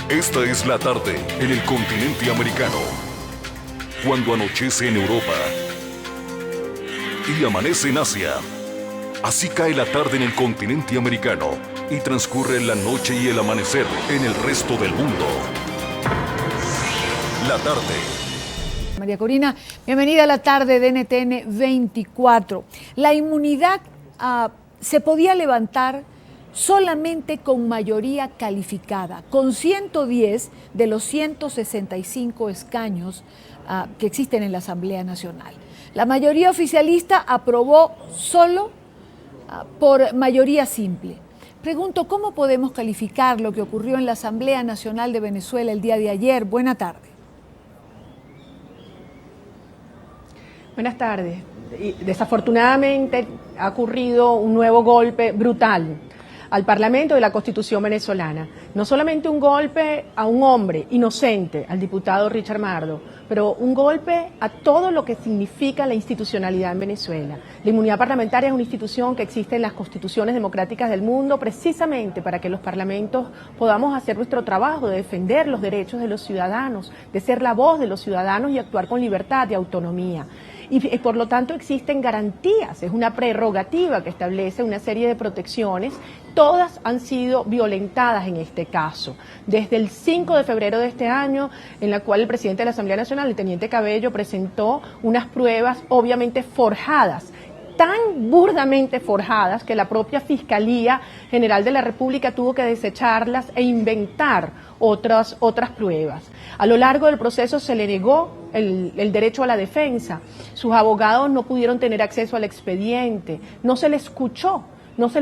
Esta es la tarde en el continente americano. Cuando anochece en Europa y amanece en Asia. Así cae la tarde en el continente americano y transcurre la noche y el amanecer en el resto del mundo. La tarde. María Corina, bienvenida a la tarde de NTN 24. La inmunidad se podía levantar solamente con mayoría calificada, con 110 de los 165 escaños que existen en la Asamblea Nacional. La mayoría oficialista aprobó solo por mayoría simple. Pregunto, ¿cómo podemos calificar lo que ocurrió en la Asamblea Nacional de Venezuela el día de ayer? Buena tarde. Buenas tardes. Desafortunadamente ha ocurrido un nuevo golpe brutal al Parlamento de la Constitución venezolana. No solamente un golpe a un hombre inocente, al diputado Richard Mardo, pero un golpe a todo lo que significa la institucionalidad en Venezuela. La inmunidad parlamentaria es una institución que existe en las constituciones democráticas del mundo precisamente para que los parlamentos podamos hacer nuestro trabajo de defender los derechos de los ciudadanos, de ser la voz de los ciudadanos y actuar con libertad y autonomía. Y por lo tanto existen garantías, es una prerrogativa que establece una serie de protecciones, todas han sido violentadas en este caso. Desde el 5 de febrero de este año, en la cual el presidente de la Asamblea Nacional, el teniente Cabello, presentó unas pruebas obviamente forjadas, tan burdamente forjadas que la propia Fiscalía General de la República tuvo que desecharlas e inventar otras pruebas. A lo largo del proceso se le negó el derecho a la defensa. Sus abogados no pudieron tener acceso al expediente, no se le escuchó, no se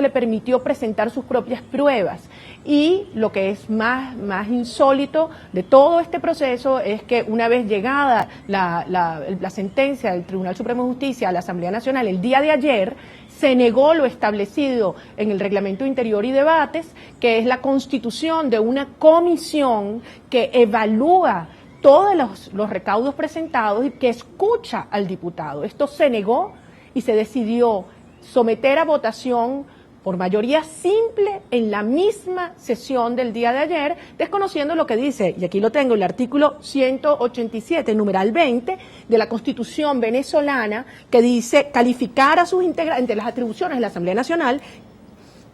le permitió presentar sus propias pruebas. Y lo que es más insólito de todo este proceso es que una vez llegada la sentencia del Tribunal Supremo de Justicia a la Asamblea Nacional el día de ayer, se negó lo establecido en el Reglamento Interior y Debates, que es la constitución de una comisión que evalúa todos los recaudos presentados y que escucha al diputado. Esto se negó y se decidió someter a votación por mayoría simple en la misma sesión del día de ayer, desconociendo lo que dice, y aquí lo tengo, el artículo 187, numeral 20 de la Constitución venezolana, que dice calificar a sus integrantes, entre las atribuciones de la Asamblea Nacional,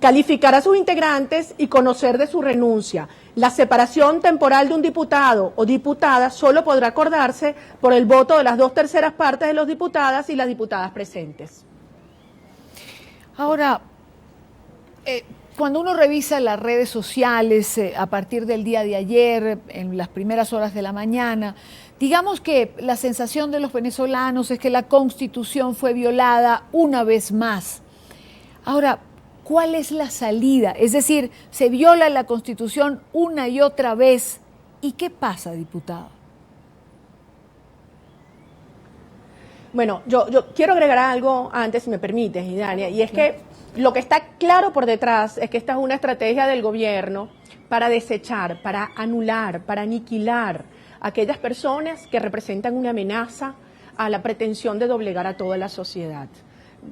calificar a sus integrantes y conocer de su renuncia. La separación temporal de un diputado o diputada solo podrá acordarse por el voto de las 2/3 partes de los diputadas y las diputadas presentes. Ahora, cuando uno revisa las redes sociales a partir del día de ayer, en las primeras horas de la mañana, digamos que la sensación de los venezolanos es que la Constitución fue violada una vez más. Ahora, ¿cuál es la salida? Es decir, se viola la Constitución una y otra vez. ¿Y qué pasa, diputado? Bueno, yo quiero agregar algo antes, si me permites, Idania, y es que lo que está claro por detrás es que esta es una estrategia del gobierno para desechar, para anular, para aniquilar a aquellas personas que representan una amenaza a la pretensión de doblegar a toda la sociedad.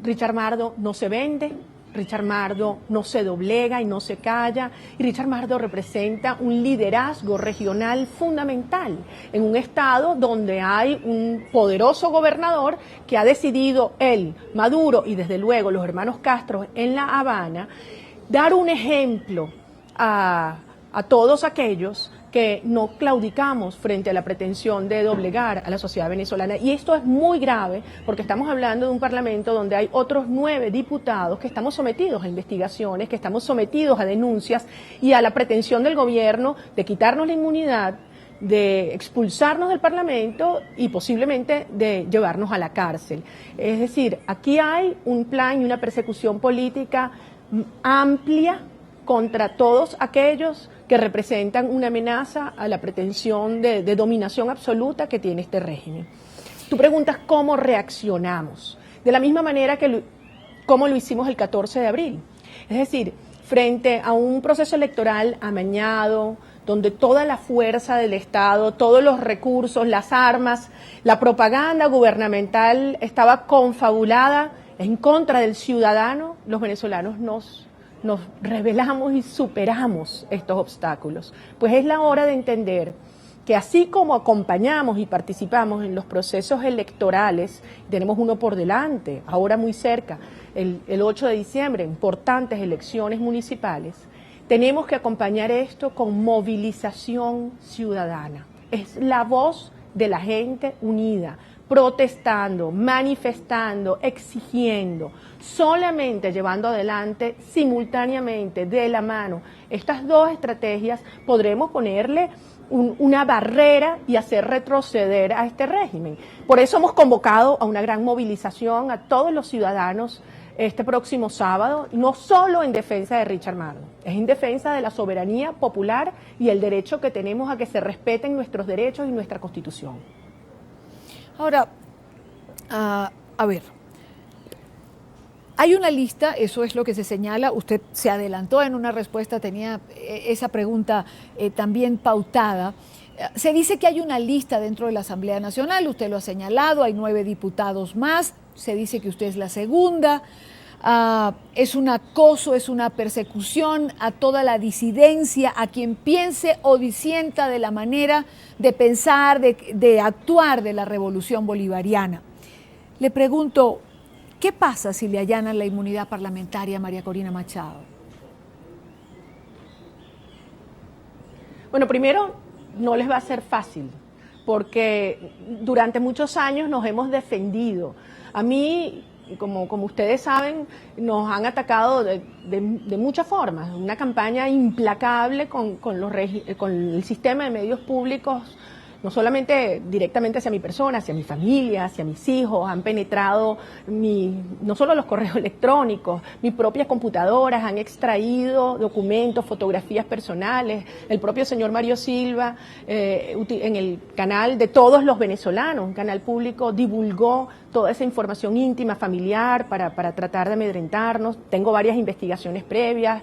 Richard Mardo no se vende, Richard Mardo no se doblega y no se calla, y Richard Mardo representa un liderazgo regional fundamental en un estado donde hay un poderoso gobernador que ha decidido él, Maduro y desde luego los hermanos Castro en La Habana, dar un ejemplo a todos aquellos que no claudicamos frente a la pretensión de doblegar a la sociedad venezolana. Y esto es muy grave porque estamos hablando de un parlamento donde hay otros 9 diputados que estamos sometidos a investigaciones, que estamos sometidos a denuncias y a la pretensión del gobierno de quitarnos la inmunidad, de expulsarnos del Parlamento y posiblemente de llevarnos a la cárcel. Es decir, aquí hay un plan y una persecución política amplia contra todos aquellos que representan una amenaza a la pretensión de dominación absoluta que tiene este régimen. Tú preguntas cómo reaccionamos, de la misma manera que cómo lo hicimos el 14 de abril. Es decir, frente a un proceso electoral amañado, donde toda la fuerza del Estado, todos los recursos, las armas, la propaganda gubernamental estaba confabulada en contra del ciudadano, los venezolanos nos nos rebelamos y superamos estos obstáculos. Pues es la hora de entender que así como acompañamos y participamos en los procesos electorales, tenemos uno por delante, ahora muy cerca, el 8 de diciembre, importantes elecciones municipales, tenemos que acompañar esto con movilización ciudadana. Es la voz de la gente unida, protestando, manifestando, exigiendo, solamente llevando adelante simultáneamente, de la mano, estas dos estrategias, podremos ponerle una barrera y hacer retroceder a este régimen. Por eso hemos convocado a una gran movilización a todos los ciudadanos este próximo sábado, no solo en defensa de Richard Mardo, es en defensa de la soberanía popular y el derecho que tenemos a que se respeten nuestros derechos y nuestra Constitución. Ahora, a ver, hay una lista, eso es lo que se señala, usted se adelantó en una respuesta, tenía esa pregunta también pautada. Se dice que hay una lista dentro de la Asamblea Nacional, usted lo ha señalado, hay 9 diputados más, se dice que usted es la segunda, es un acoso, es una persecución a toda la disidencia, a quien piense o disienta de la manera de pensar, de actuar de la revolución bolivariana. Le pregunto, ¿qué pasa si le allanan la inmunidad parlamentaria a María Corina Machado? Bueno, primero, no les va a ser fácil, porque durante muchos años nos hemos defendido. A mí, como ustedes saben, nos han atacado de muchas formas. Una campaña implacable con el sistema de medios públicos, no solamente directamente hacia mi persona, hacia mi familia, hacia mis hijos, han penetrado no solo los correos electrónicos, mis propias computadoras, han extraído documentos, fotografías personales. El propio señor Mario Silva, en el canal de todos los venezolanos, un canal público, divulgó toda esa información íntima, familiar, para tratar de amedrentarnos. Tengo varias investigaciones previas,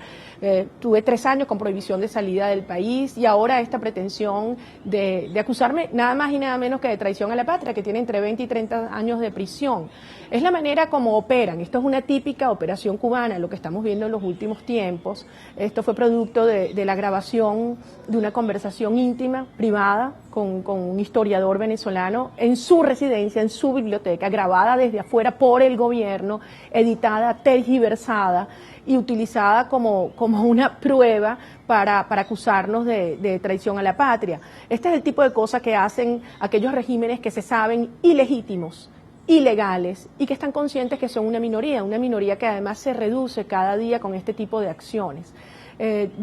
tuve 3 años con prohibición de salida del país y ahora esta pretensión de acusarme nada más y nada menos que de traición a la patria, que tiene entre 20 y 30 años de prisión. Es la manera como operan. Esto es una típica operación cubana, lo que estamos viendo en los últimos tiempos. Esto fue producto de la grabación de una conversación íntima, privada, con un historiador venezolano en su residencia, en su biblioteca, grabada desde afuera por el gobierno, editada, tergiversada y utilizada como una prueba para acusarnos de traición a la patria. Este es el tipo de cosas que hacen aquellos regímenes que se saben ilegítimos, ilegales y que están conscientes que son una minoría que además se reduce cada día con este tipo de acciones.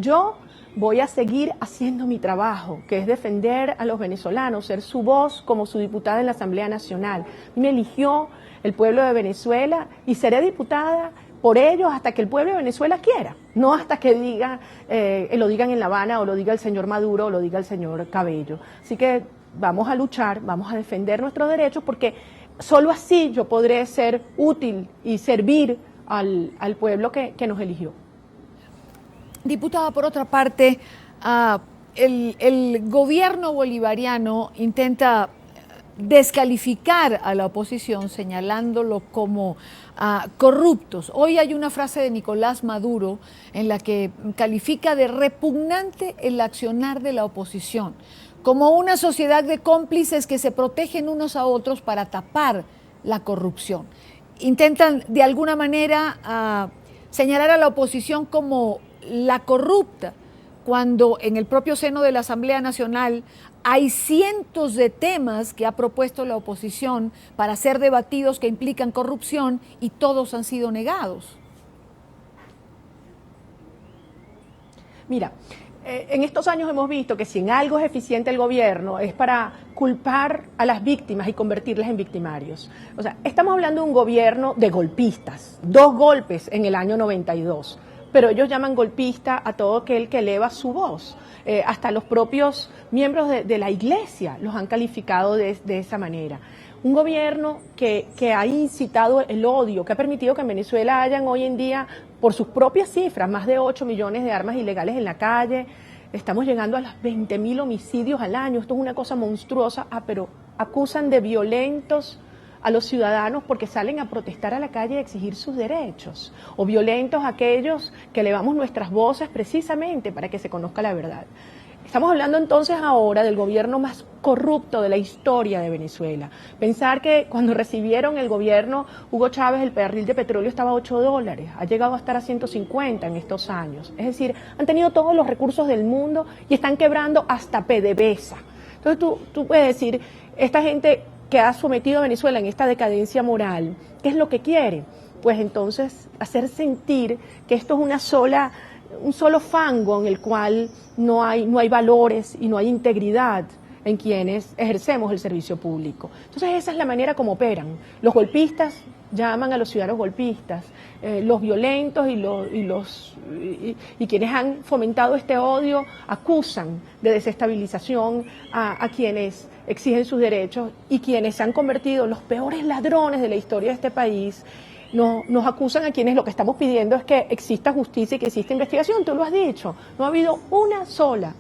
Yo voy a seguir haciendo mi trabajo, que es defender a los venezolanos, ser su voz como su diputada en la Asamblea Nacional. Me eligió el pueblo de Venezuela y seré diputada por ellos hasta que el pueblo de Venezuela quiera, no hasta que lo digan en La Habana o lo diga el señor Maduro o lo diga el señor Cabello. Así que vamos a luchar, vamos a defender nuestros derechos, porque solo así yo podré ser útil y servir al pueblo que nos eligió. Diputada, por otra parte, el gobierno bolivariano intenta descalificar a la oposición señalándolo como corruptos. Hoy hay una frase de Nicolás Maduro en la que califica de repugnante el accionar de la oposición, como una sociedad de cómplices que se protegen unos a otros para tapar la corrupción. Intentan de alguna manera señalar a la oposición como la corrupta, cuando en el propio seno de la Asamblea Nacional hay cientos de temas que ha propuesto la oposición para ser debatidos que implican corrupción y todos han sido negados. Mira, en estos años hemos visto que si en algo es eficiente el gobierno es para culpar a las víctimas y convertirlas en victimarios. O sea, estamos hablando de un gobierno de golpistas, 2 golpes en el año 92. Pero ellos llaman golpista a todo aquel que eleva su voz. Hasta los propios miembros de la iglesia los han calificado de esa manera. Un gobierno que ha incitado el odio, que ha permitido que en Venezuela hayan hoy en día, por sus propias cifras, más de 8 millones de armas ilegales en la calle. Estamos llegando a los 20.000 homicidios al año. Esto es una cosa monstruosa, pero acusan de violentos a los ciudadanos porque salen a protestar a la calle y a exigir sus derechos, o violentos aquellos que elevamos nuestras voces precisamente para que se conozca la verdad. Estamos hablando entonces ahora del gobierno más corrupto de la historia de Venezuela. Pensar que cuando recibieron el gobierno Hugo Chávez el barril de petróleo estaba a $8, ha llegado a estar a 150 en estos años. Es decir, han tenido todos los recursos del mundo y están quebrando hasta PDVSA. Entonces tú puedes decir, esta gente que ha sometido a Venezuela en esta decadencia moral, ¿qué es lo que quiere? Pues entonces hacer sentir que esto es un solo fango en el cual no hay valores y no hay integridad en quienes ejercemos el servicio público. Entonces esa es la manera como operan. Los golpistas llaman a los ciudadanos golpistas, los violentos y quienes han fomentado este odio acusan de desestabilización a quienes exigen sus derechos, y quienes se han convertido en los peores ladrones de la historia de este país nos acusan a quienes lo que estamos pidiendo es que exista justicia y que exista investigación. Tú lo has dicho, no ha habido una sola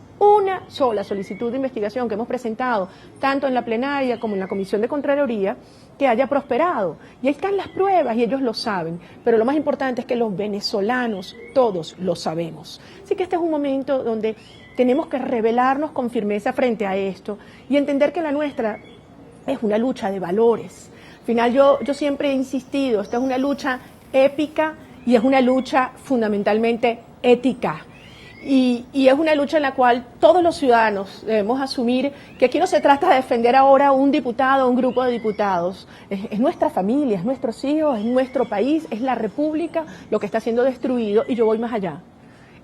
solicitud de investigación que hemos presentado, tanto en la plenaria como en la Comisión de Contraloría, que haya prosperado. Y ahí están las pruebas y ellos lo saben, pero lo más importante es que los venezolanos todos lo sabemos. Así que este es un momento donde tenemos que rebelarnos con firmeza frente a esto y entender que la nuestra es una lucha de valores. Al final yo siempre he insistido, esta es una lucha épica y es una lucha fundamentalmente ética. Y es una lucha en la cual todos los ciudadanos debemos asumir que aquí no se trata de defender ahora un diputado o un grupo de diputados. Es nuestra familia, es nuestros hijos, es nuestro país, es la República lo que está siendo destruido, y yo voy más allá.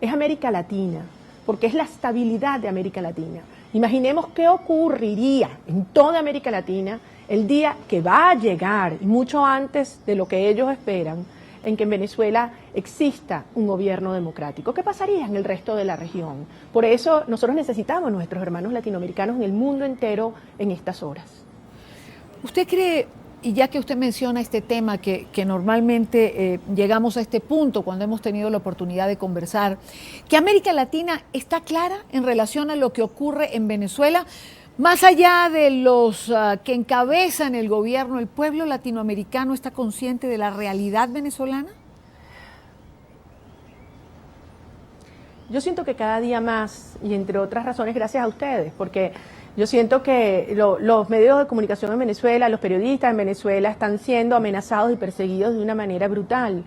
Es América Latina, porque es la estabilidad de América Latina. Imaginemos qué ocurriría en toda América Latina el día que va a llegar, y mucho antes de lo que ellos esperan, en que en Venezuela exista un gobierno democrático. ¿Qué pasaría en el resto de la región? Por eso nosotros necesitamos a nuestros hermanos latinoamericanos en el mundo entero en estas horas. ¿Usted cree, y ya que usted menciona este tema, que normalmente llegamos a este punto cuando hemos tenido la oportunidad de conversar, que América Latina está clara en relación a lo que ocurre en Venezuela? Más allá de los que encabezan el gobierno, ¿el pueblo latinoamericano está consciente de la realidad venezolana? Yo siento que cada día más, y entre otras razones gracias a ustedes, porque yo siento que los medios de comunicación en Venezuela, los periodistas en Venezuela están siendo amenazados y perseguidos de una manera brutal.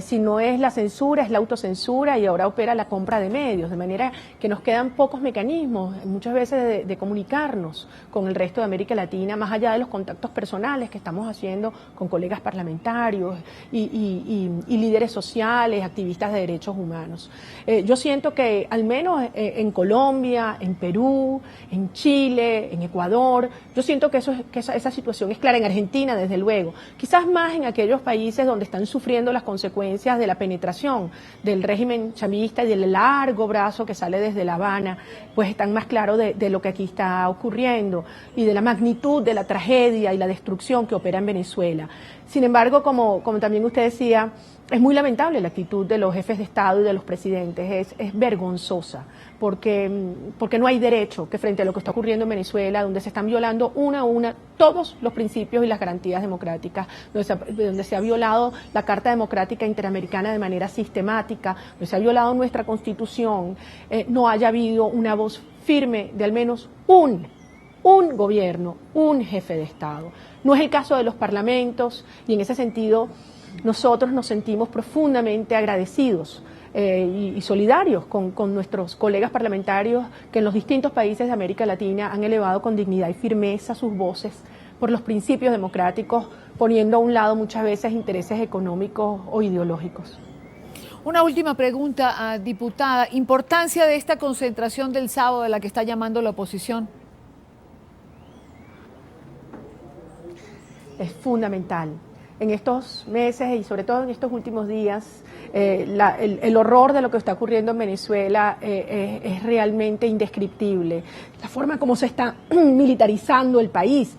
Si no es la censura, es la autocensura, y ahora opera la compra de medios, de manera que nos quedan pocos mecanismos, muchas veces, de comunicarnos con el resto de América Latina, más allá de los contactos personales que estamos haciendo con colegas parlamentarios y líderes sociales, activistas de derechos humanos. Yo siento que al menos en Colombia, en Perú, en Chile, en Ecuador, yo siento que esa situación es clara. En Argentina, desde luego, quizás más en aquellos países donde están sufriendo las consecuencias de la penetración del régimen chavista y del largo brazo que sale desde La Habana, pues están más claros de lo que aquí está ocurriendo y de la magnitud de la tragedia y la destrucción que opera en Venezuela. Sin embargo, como también usted decía, es muy lamentable la actitud de los jefes de Estado y de los presidentes, es vergonzosa, porque no hay derecho que frente a lo que está ocurriendo en Venezuela, donde se están violando una a una todos los principios y las garantías democráticas, donde se ha violado la Carta Democrática Interamericana de manera sistemática, donde se ha violado nuestra Constitución, no haya habido una voz firme de al menos un gobierno, un jefe de Estado. No es el caso de los parlamentos, y en ese sentido nosotros nos sentimos profundamente agradecidos y solidarios con nuestros colegas parlamentarios que en los distintos países de América Latina han elevado con dignidad y firmeza sus voces por los principios democráticos, poniendo a un lado muchas veces intereses económicos o ideológicos. Una última pregunta, diputada. ¿Importancia de esta concentración del sábado de la que está llamando la oposición? Es fundamental. En estos meses y sobre todo en estos últimos días, el horror de lo que está ocurriendo en Venezuela es realmente indescriptible. La forma como se está militarizando el país,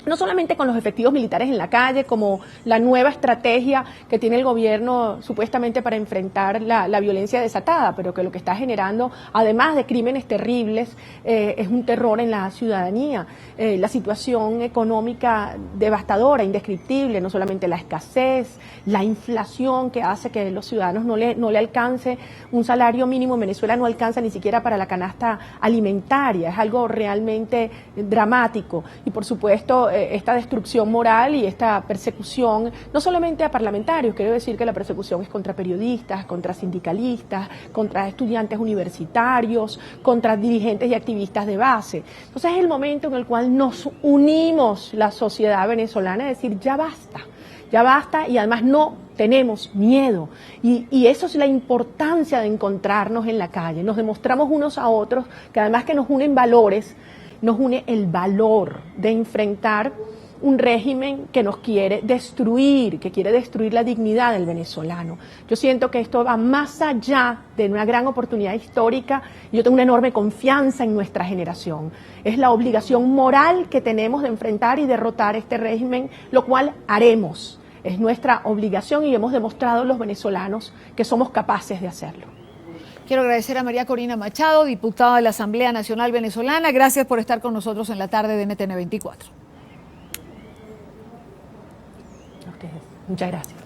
no solamente con los efectivos militares en la calle, como la nueva estrategia que tiene el gobierno supuestamente para enfrentar la violencia desatada, pero que lo que está generando, además de crímenes terribles, es un terror en la ciudadanía. La situación económica devastadora, indescriptible, no solamente la escasez, la inflación que hace que los ciudadanos no le alcance un salario mínimo. En Venezuela no alcanza ni siquiera para la canasta alimentaria, es algo realmente dramático. Y por supuesto, esta destrucción moral y esta persecución, no solamente a parlamentarios, quiero decir que la persecución es contra periodistas, contra sindicalistas, contra estudiantes universitarios, contra dirigentes y activistas de base. Entonces es el momento en el cual nos unimos la sociedad venezolana a decir ya basta y además no tenemos miedo y eso es la importancia de encontrarnos en la calle. Nos demostramos unos a otros que además que nos unen valores, nos une el valor de enfrentar un régimen que nos quiere destruir, que quiere destruir la dignidad del venezolano. Yo siento que esto va más allá de una gran oportunidad histórica y yo tengo una enorme confianza en nuestra generación. Es la obligación moral que tenemos de enfrentar y derrotar este régimen, lo cual haremos. Es nuestra obligación y hemos demostrado los venezolanos que somos capaces de hacerlo. Quiero agradecer a María Corina Machado, diputada de la Asamblea Nacional Venezolana. Gracias por estar con nosotros en la tarde de NTN 24. A ustedes. Muchas gracias.